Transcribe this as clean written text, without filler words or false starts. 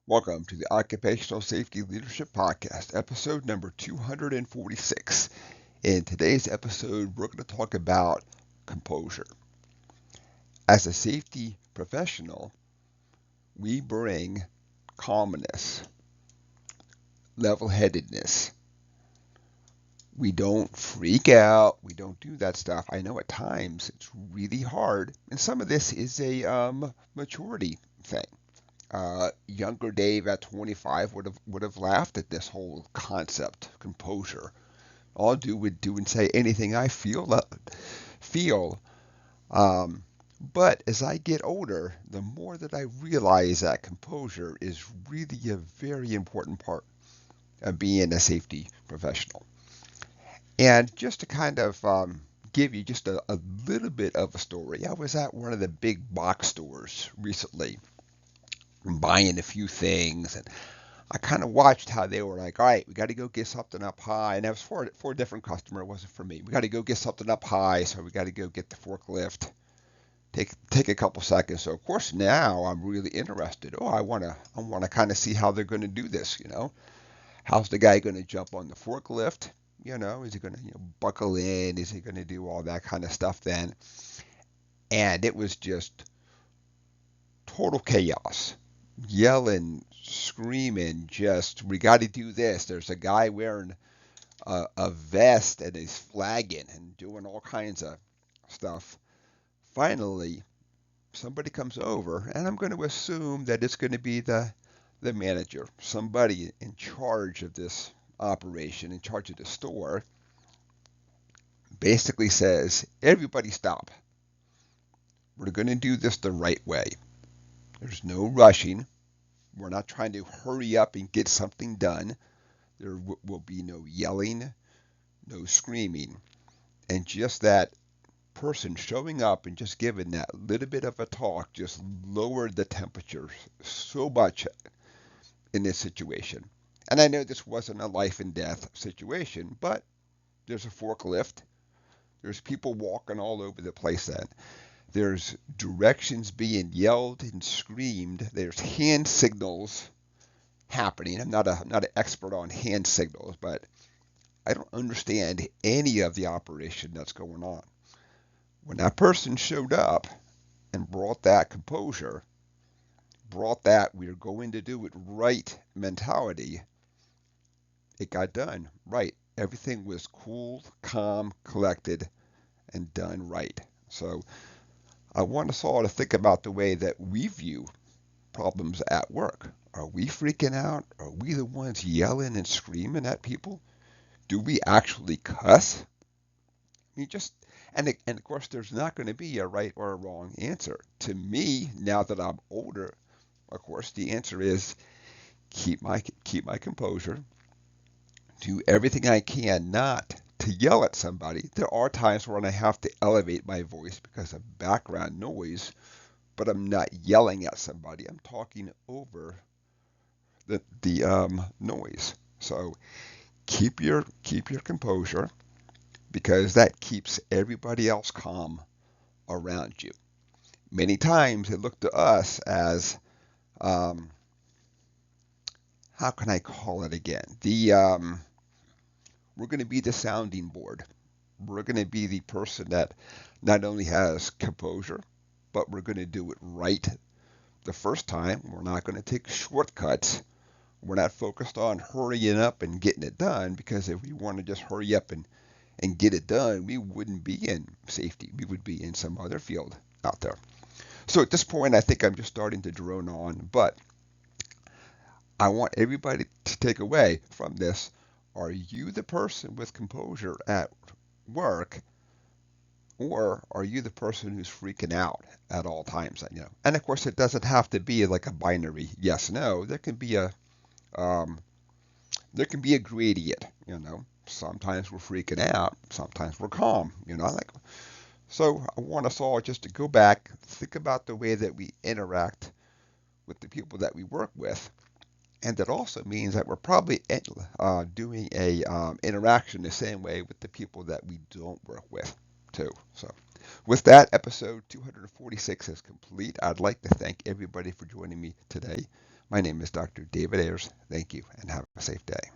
Welcome to the Occupational Safety Leadership Podcast, episode number 246. In today's episode, we're going to talk about composure. As a safety professional, we bring calmness, level headedness. We don't freak out. We don't do that stuff. I know at times it's really hard, and some of this is a maturity thing. Younger Dave at 25 would have laughed at this whole concept, composure. All I do would do and say anything I feel. Um, but as I get older, the more that I realize that composure is really a very important part of being a safety professional. And just to kind of give you just a little bit of a story, I was at one of the big box stores recently buying a few things, and I kind of watched how they were like, all right, we got to go get something up high. And that was for a different customer. It wasn't for me. We got to go get something up high. So we got to go get the forklift. Take a couple seconds. So of course now I'm really interested. Oh, I want to kind of see how they're going to do this. How's the guy going to jump on the forklift? Is he going to buckle in? Is he going to do all that kind of stuff then? And it was just total chaos, yelling, screaming, just, we got to do this. There's a guy wearing a vest and he's flagging and doing all kinds of stuff. Finally, somebody comes over, and I'm going to assume that it's going to be the manager, somebody in charge of this operation, in charge of the store, basically says, everybody stop. We're going to do this the right way. There's no rushing. We're not trying to hurry up and get something done. There will be no yelling, no screaming. And just that person showing up and just giving that little bit of a talk just lowered the temperature so much in this situation. And I know this wasn't a life and death situation, but there's a forklift. There's people walking all over the place then. There's directions being yelled and screamed. There's hand signals happening. I'm not an expert on hand signals, but I don't understand any of the operation that's going on. When that person showed up and brought that composure, brought that we're going to do it right mentality, it got done right. Everything was cool, calm, collected, and done right. So I want us all to think about the way that we view problems at work. Are we freaking out? Are we the ones yelling and screaming at people? Do we actually cuss? I mean, just and of course, there's not going to be a right or a wrong answer. To me, now that I'm older, of course, the answer is keep my composure. Do everything I can not to yell at somebody. There are times when I have to elevate my voice because of background noise, but I'm not yelling at somebody. I'm talking over the noise. So keep your composure because that keeps everybody else calm around you. Many times it looked to us as um, how can I call it again? The We're going to be the sounding board. We're going to be the person that not only has composure, but we're going to do it right the first time. We're not going to take shortcuts. We're not focused on hurrying up and getting it done because if we want to just hurry up and get it done, we wouldn't be in safety. We would be in some other field out there. So at this point, I think I'm just starting to drone on, but I want everybody to take away from this. Are you the person with composure at work, or are you the person who's freaking out at all times? And of course, it doesn't have to be like a binary yes no. Um, there can be a gradient. Sometimes we're freaking out, sometimes we're calm. So I want us all just to go back, think about the way that we interact with the people that we work with. And that also means that we're probably doing a interaction the same way with the people that we don't work with too. So with that, episode 246 is complete. I'd like to thank everybody for joining me today My name is Dr. David Ayers. Thank you and have a safe day.